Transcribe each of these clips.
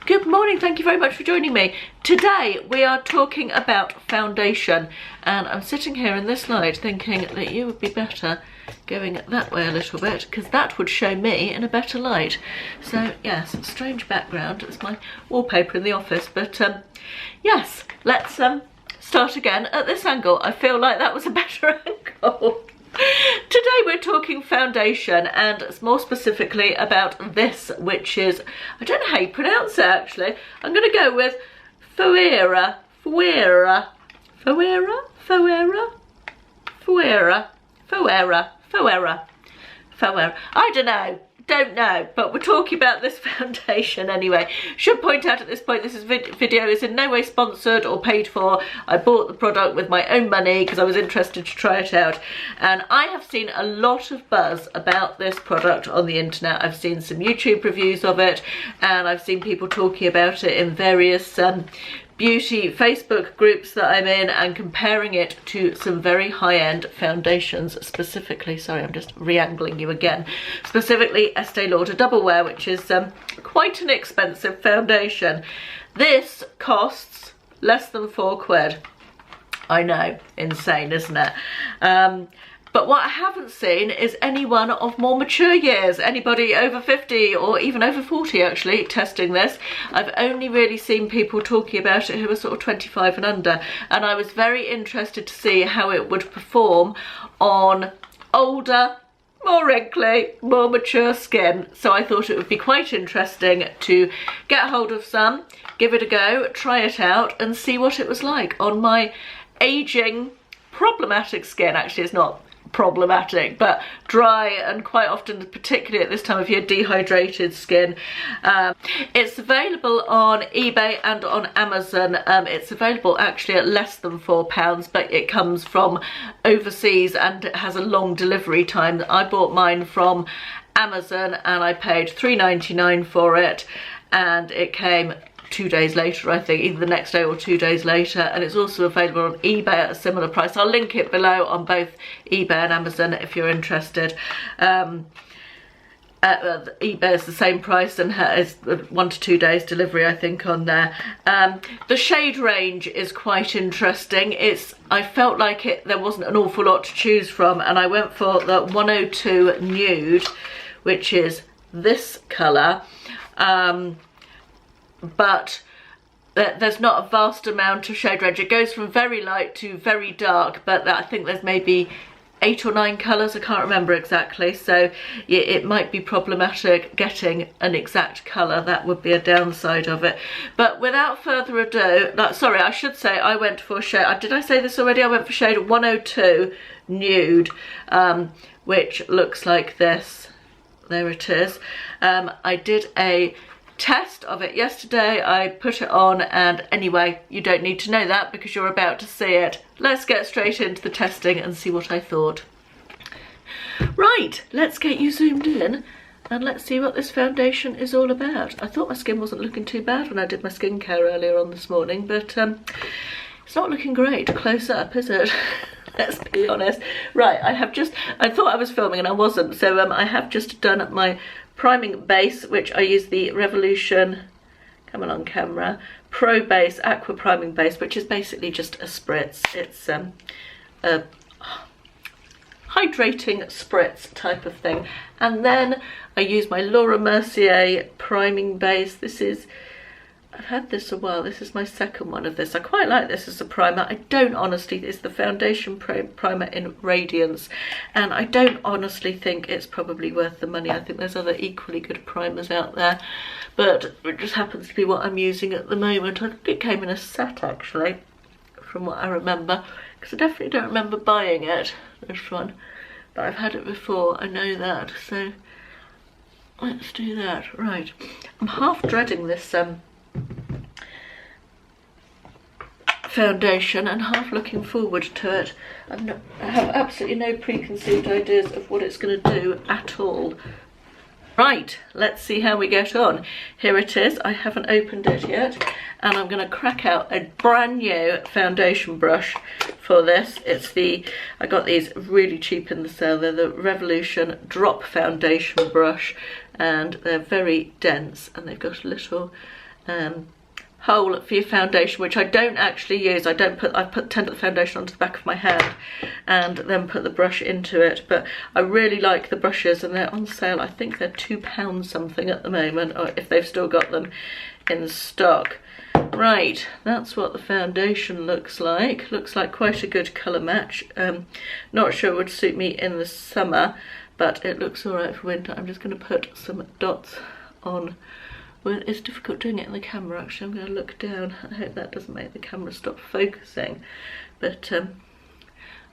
Good morning, thank you very much for joining me. Today we are talking about foundation, and I'm sitting here in this light thinking that you would be better going that way a little bit, because that would show me in a better light. So yes, strange background, it's my wallpaper in the office, but yes, let's start again at this angle. I feel like that was a better angle. Today we're talking foundation, and more specifically about this, which is, I don't know how you pronounce it actually. I'm going to go with Phoera. I don't know, but we're talking about this foundation anyway. Should point out at this point, this video is in no way sponsored or paid for. I bought the product with my own money because I was interested to try it out, and I have seen a lot of buzz about this product on the internet. I've seen some YouTube reviews of it, and I've seen people talking about it in various beauty Facebook groups that I'm in, and comparing it to some very high-end foundations, specifically, sorry, I'm just re-angling you again, specifically Estee Lauder Double Wear, which is quite an expensive foundation. This costs less than £4. I know, insane, isn't it? But what I haven't seen is anyone of more mature years, anybody over 50 or even over 40 actually, testing this. I've only really seen people talking about it who are sort of 25 and under, and I was very interested to see how it would perform on older, more wrinkly, more mature skin. So I thought it would be quite interesting to get hold of some, give it a go, try it out and see what it was like on my aging, problematic skin. Actually, it's not problematic, but dry and quite often, particularly at this time of year, dehydrated skin. It's available on eBay and on Amazon. It's available actually at less than £4, but it comes from overseas and it has a long delivery time. I bought mine from Amazon and I paid £3.99 for it, and it came 2 days later, I think, either the next day or 2 days later, and it's also available on eBay at a similar price. I'll link it below on both eBay and Amazon if you're interested. eBay is the same price and has 1 to 2 days delivery, I think, on there. The shade range is quite interesting. I felt like there wasn't an awful lot to choose from, and I went for the 102 Nude, which is this colour. But there's not a vast amount of shade range. It goes from very light to very dark, but I think there's maybe 8 or 9 colours, I can't remember exactly, so yeah, it might be problematic getting an exact colour. That would be a downside of it. But without further ado, sorry, I should say I went for shade, did I say this already? I went for shade 102 Nude, which looks like this. There it is. I did a test of it yesterday. I put it on, and anyway, you don't need to know that because you're about to see it. Let's get straight into the testing and see what I thought. Right, let's get you zoomed in and let's see what this foundation is all about. I thought my skin wasn't looking too bad when I did my skincare earlier on this morning, but it's not looking great close up, is it? Let's be honest. Right, I thought I was filming and I wasn't, so I have just done my priming base, which I use the Revolution, come on camera, Pro Base Aqua Priming Base, which is basically just a spritz. It's a hydrating spritz type of thing. And then I use my Laura Mercier Priming Base. I've had this a while. This is my second one of this. I quite like this as a primer. I don't honestly, it's the foundation primer in Radiance, and I don't honestly think it's probably worth the money. I think there's other equally good primers out there, but it just happens to be what I'm using at the moment. I think it came in a set actually, from what I remember, because I definitely don't remember buying it, this one, but I've had it before, I know that, so let's do that. Right, I'm half dreading this foundation and half looking forward to it. I have absolutely no preconceived ideas of what it's going to do at all. Right, let's see how we get on. Here it is. I haven't opened it yet, and I'm going to crack out a brand new foundation brush for this. I got these really cheap in the sale. They're the Revolution Drop Foundation Brush, and they're very dense, and they've got a little hole for your foundation, which I don't actually use. I tend to put the foundation onto the back of my hand and then put the brush into it. But I really like the brushes, and they're on sale. I think they're £2 something at the moment, or if they've still got them in stock. Right, that's what the foundation looks like. Looks like quite a good colour match. Not sure it would suit me in the summer, but it looks alright for winter. I'm just going to put some dots on. Well, it's difficult doing it in the camera, actually. I'm going to look down. I hope that doesn't make the camera stop focusing. But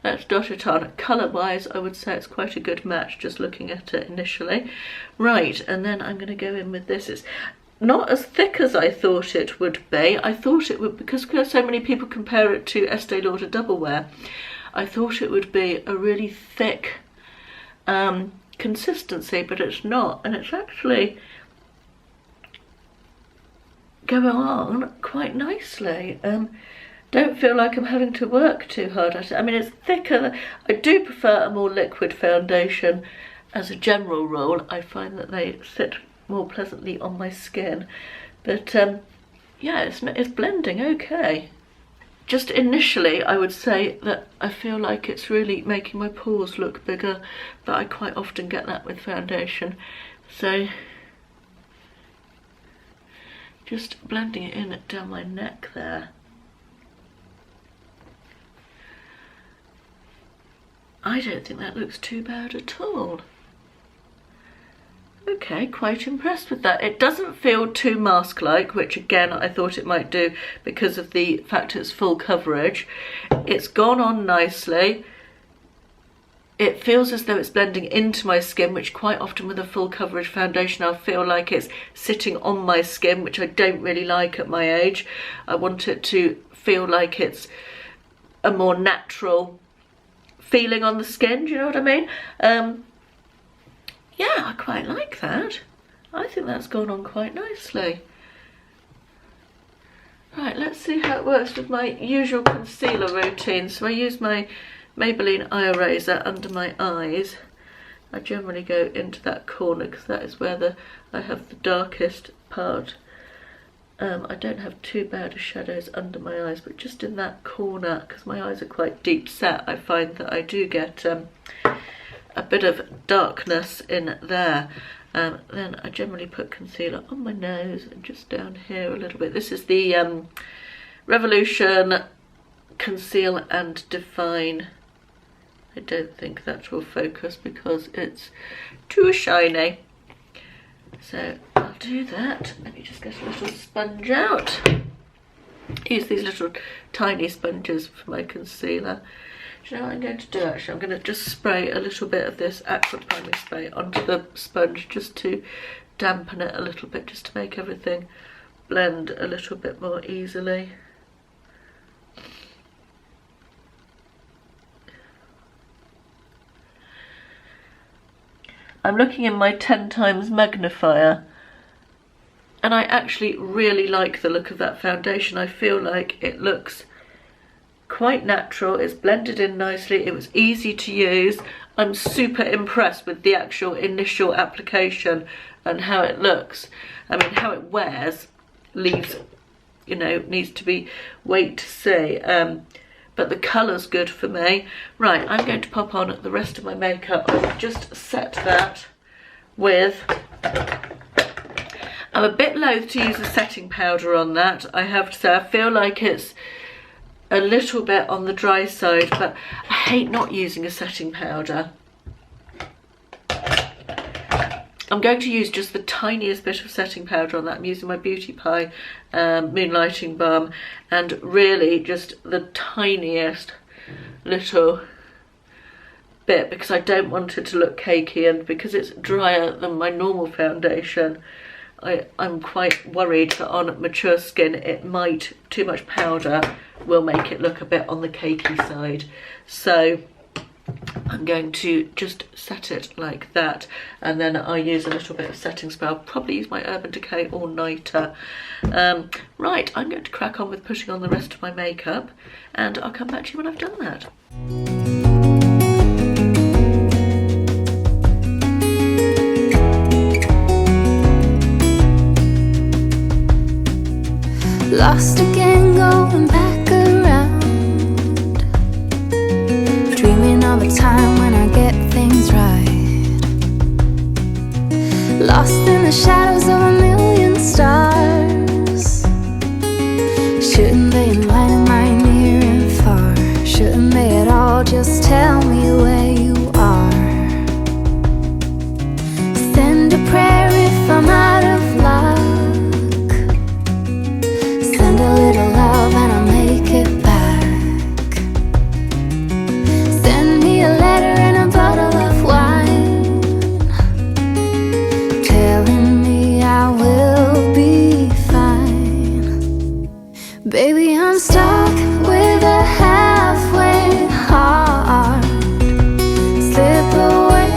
let's dot it on. Colour-wise, I would say it's quite a good match, just looking at it initially. Right, and then I'm going to go in with this. It's not as thick as I thought it would be. I thought it would, because so many people compare it to Estee Lauder Double Wear, I thought it would be a really thick consistency, but it's not. And it's actually going on quite nicely. Don't feel like I'm having to work too hard at it. I mean, it's thicker. I do prefer a more liquid foundation as a general rule. I find that they sit more pleasantly on my skin, but yeah, it's blending okay. Just initially, I would say that I feel like it's really making my pores look bigger, but I quite often get that with foundation. So just blending it in down my neck there. I don't think that looks too bad at all. Okay, quite impressed with that. It doesn't feel too mask-like, which again I thought it might do because of the fact it's full coverage. It's gone on nicely. It feels as though it's blending into my skin, which quite often with a full coverage foundation I'll feel like it's sitting on my skin, which I don't really like at my age. I want it to feel like it's a more natural feeling on the skin, do you know what I mean? Yeah, I quite like that. I think that's gone on quite nicely. Right, let's see how it works with my usual concealer routine. So I use my Maybelline eye eraser under my eyes. I generally go into that corner because that is where I have the darkest part. I don't have too bad of shadows under my eyes, but just in that corner, because my eyes are quite deep set, I find that I do get a bit of darkness in there. Then I generally put concealer on my nose and just down here a little bit. This is the Revolution Conceal and Define. I don't think that will focus because it's too shiny. So I'll do that. Let me just get a little sponge out. Use these little tiny sponges for my concealer. Do you know what I'm going to do actually? I'm going to just spray a little bit of this Aqua Priming Spray onto the sponge just to dampen it a little bit, just to make everything blend a little bit more easily. I'm looking in my 10 times magnifier and I actually really like the look of that foundation. I feel like it looks quite natural, it's blended in nicely, it was easy to use. I'm super impressed with the actual initial application and how it looks. I mean, how it wears leaves, you know, needs to be wait to see. But the colour's good for me. Right, I'm going to pop on the rest of my makeup. I've just set that with... I'm a bit loath to use a setting powder on that, I have to say. I feel like it's a little bit on the dry side, but I hate not using a setting powder. I'm going to use just the tiniest bit of setting powder on that. I'm using my Beauty Pie Moonlighting Balm, and really just the tiniest little bit because I don't want it to look cakey, and because it's drier than my normal foundation, I'm quite worried that on mature skin it might, too much powder will make it look a bit on the cakey side. So I'm going to just set it like that, and then I'll use a little bit of setting spray. I'll probably use my Urban Decay All Nighter. Right, I'm going to crack on with putting on the rest of my makeup, and I'll come back to you when I've done that. Lost again, going back around, dreaming of a time when I get things right. Lost in the shadows of a million stars. Shouldn't they enlighten my near and far? Shouldn't they at all just tell me where you are? Send a prayer if I'm out of luck. Send a little love and I'll make it back. Send me a letter and a bottle of wine, telling me I will be fine. Baby, I'm stuck with a halfway heart. Slip away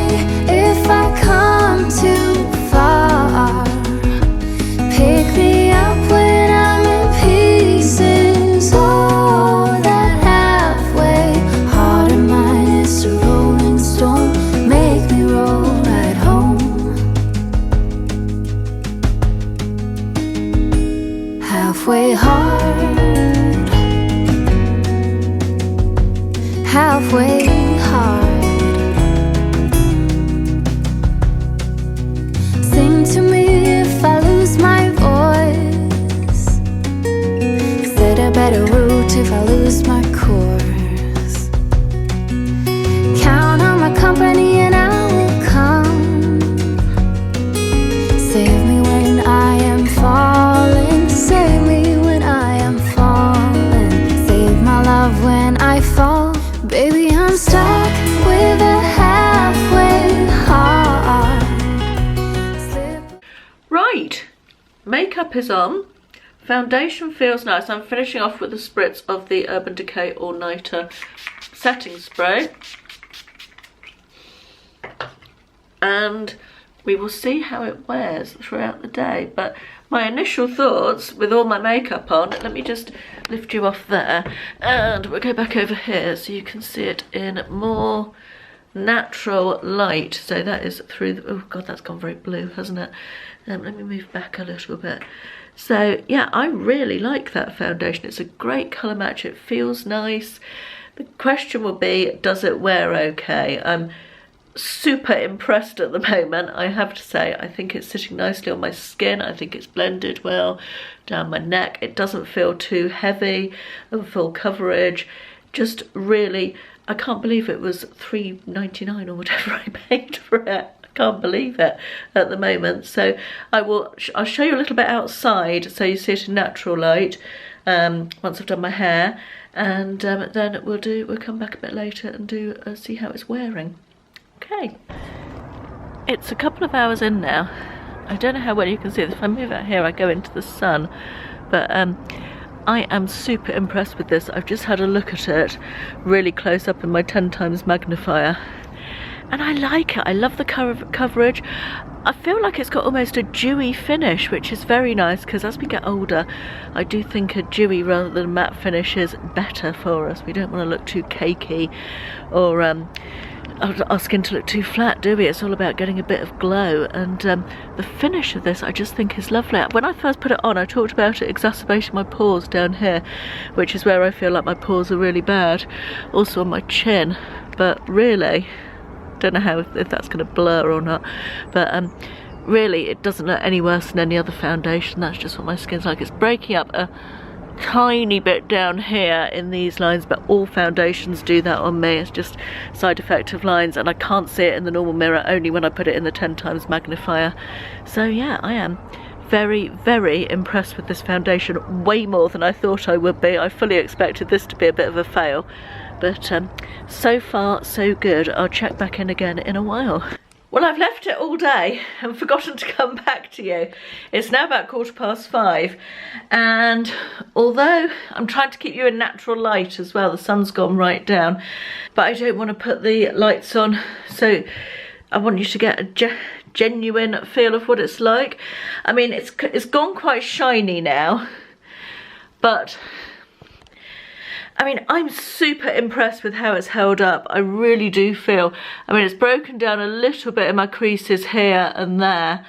if I come too far. Pick me up when I'm in pieces. Oh, that halfway heart of mine is a rolling stone. Make me roll right home. Halfway hard, halfway hard. Sing to me if I lose my voice. Set a better route if I lose my course. Count on my company and I will come. Save me when I am falling. Save me when I am falling. Save my love when I fall. Baby, I'm stuck with a halfway heart. Right, makeup is on, foundation feels nice. I'm finishing off with a spritz of the Urban Decay All Nighter setting spray, and we will see how it wears throughout the day. But my initial thoughts with all my makeup on, let me just lift you off there and we'll go back over here so you can see it in more natural light. So that is through the, oh god, that's gone very blue, hasn't it? Let me move back a little bit. So yeah, I really like that foundation. It's a great colour match, it feels nice. The question will be, does it wear okay? I'm super impressed at the moment, I have to say. I think it's sitting nicely on my skin. I think it's blended well down my neck. It doesn't feel too heavy of full coverage. Just really, I can't believe it was $3.99 or whatever I paid for it. I can't believe it at the moment. So I'll show you a little bit outside so you see it in natural light once I've done my hair, and then we'll come back a bit later and do see how it's wearing. Okay, it's a couple of hours in now. I don't know how well you can see this. If I move out here I go into the sun, but I am super impressed with this. I've just had a look at it really close up in my 10 times magnifier, and I like it. I love the coverage. I feel like it's got almost a dewy finish, which is very nice, because as we get older I do think a dewy rather than matte finish is better for us. We don't want to look too cakey or our skin to look too flat, do we? It's all about getting a bit of glow, and the finish of this I just think is lovely. When I first put it on I talked about it exacerbating my pores down here, which is where I feel like my pores are really bad, also on my chin, but really, don't know how if that's going to blur or not, but really it doesn't look any worse than any other foundation. That's just what my skin's like. It's breaking up a tiny bit down here in these lines, but all foundations do that on me. It's just side effect of lines, and I can't see it in the normal mirror, only when I put it in the 10 times magnifier. So yeah, I am very, very impressed with this foundation, way more than I thought I would be. I fully expected this to be a bit of a fail, but so far so good. I'll check back in again in a while. Well, I've left it all day and forgotten to come back to you. It's now about 5:15, and although I'm trying to keep you in natural light as well, the sun's gone right down, but I don't want to put the lights on, so I want you to get a genuine feel of what it's like. I mean, it's gone quite shiny now, but I mean, I'm super impressed with how it's held up. I really do feel. I mean, it's broken down a little bit in my creases here and there,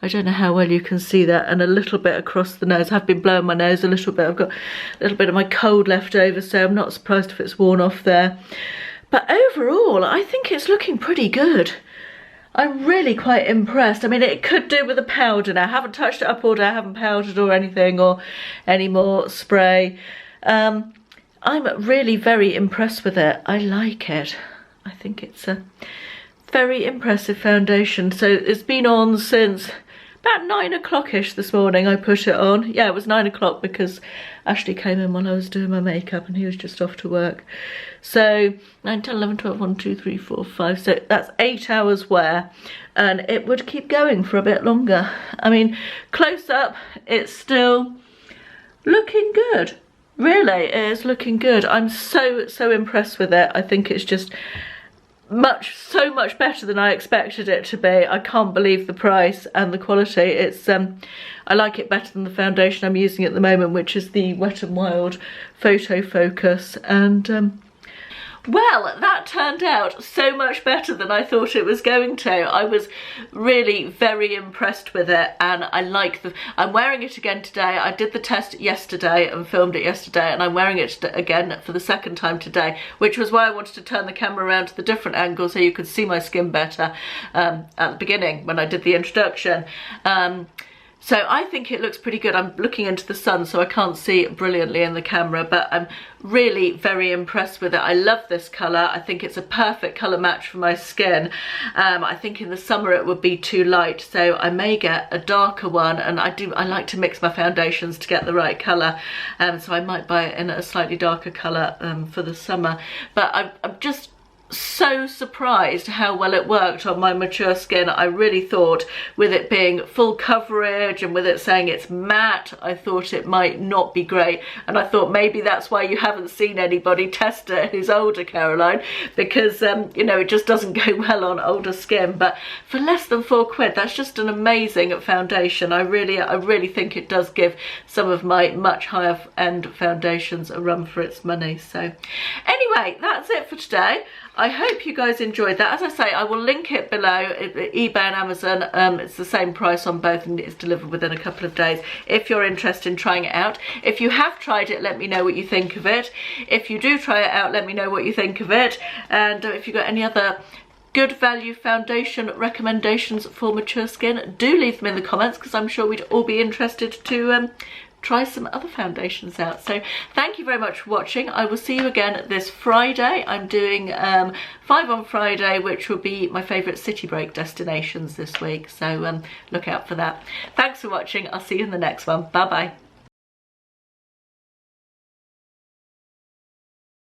I don't know how well you can see that, and a little bit across the nose. I've been blowing my nose a little bit. I've got a little bit of my cold left over, so I'm not surprised if it's worn off there. But overall, I think it's looking pretty good. I'm really quite impressed. I mean, it could do with a powder now. I haven't touched it up all day. I haven't powdered or anything, or any more spray. I'm really very impressed with it. I like it. I think it's a very impressive foundation. So it's been on since about 9 o'clock-ish this morning. I put it on. Yeah, it was 9 o'clock because Ashley came in while I was doing my makeup and he was just off to work. So 9, 10, 11, 12, 1, 2, 3, 4, 5. So that's 8 hours wear, and it would keep going for a bit longer. I mean, close up, it's still looking good. Really, it is looking good. I'm so impressed with it. I think it's just so much better than I expected it to be. I can't believe the price and the quality. It's I like it better than the foundation I'm using at the moment, which is the Wet n Wild Photo Focus, and well, that turned out so much better than I thought it was going to. I was really very impressed with it, and I like I'm wearing it again today. I did the test yesterday and filmed it yesterday, and I'm wearing it again for the second time today, which was why I wanted to turn the camera around to the different angle so you could see my skin better at the beginning when I did the introduction. So I think it looks pretty good. I'm looking into the sun, so I can't see it brilliantly in the camera, but I'm really very impressed with it. I love this colour. I think it's a perfect colour match for my skin. I think in the summer it would be too light, so I may get a darker one, and I like to mix my foundations to get the right colour, so I might buy it in a slightly darker colour for the summer. But I'm just so surprised how well it worked on my mature skin. I really thought, with it being full coverage and with it saying it's matte, I thought it might not be great, and I thought maybe that's why you haven't seen anybody test it who's older, Caroline, because you know, it just doesn't go well on older skin. But for less than £4, that's just an amazing foundation. I really think it does give some of my much higher end foundations a run for its money. So anyway, that's it for today. I hope you guys enjoyed that. As I say, I will link it below, eBay and Amazon. It's the same price on both, and it's delivered within a couple of days if you're interested in trying it out. If you have tried it, let me know what you think of it. If you do try it out, let me know what you think of it. And if you've got any other good value foundation recommendations for mature skin, do leave them in the comments, because I'm sure we'd all be interested to try some other foundations out. So thank you very much for watching. I will see you again this Friday. I'm doing 5 on Friday, which will be my favourite city break destinations this week, so look out for that. Thanks for watching. I'll see you in the next one. Bye bye.